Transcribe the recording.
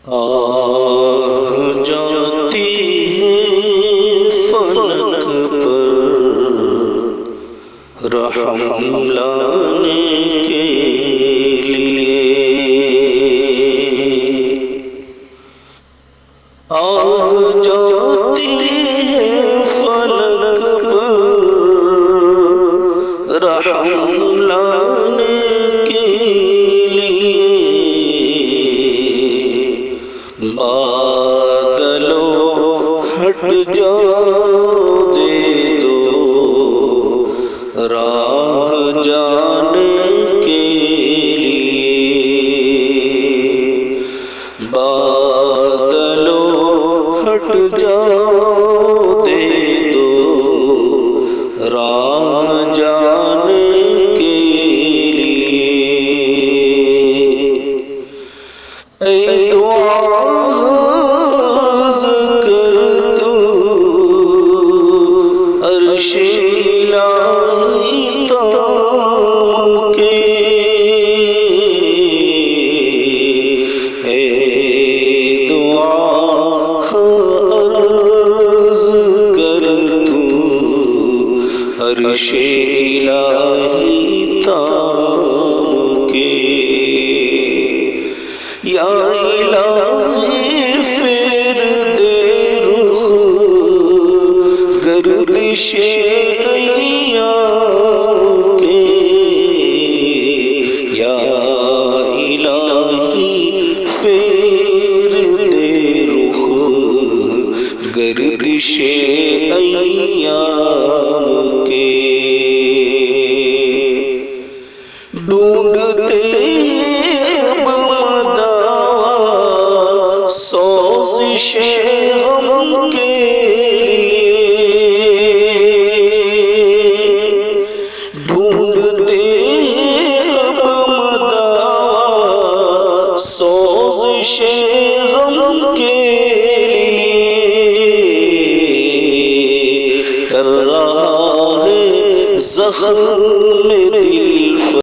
آہ جاتی ہے فلک پر رحم لانے کے لیے، آہ جاتی ہے فلک پر رحم لانے کے لیے، بادلوں ہٹ جاؤ دے دو راہ جانے کے لیے، بادلوں ہٹ جاؤ دے دو راہ جانے کے لیے، اے دعا عرش الہی تام کے، اے دعا عرض کر تو عرش الہی تام کے، یا الہی پھر دے رخ گردش ایام کے، یا الہی پھر دے رخ گردش ایام کے، ڈھونڈتے سوزش غم کے لیے، ڈھونڈتے اب مداوا سوزش غم کے لیے، کر رہا ہے زخم دل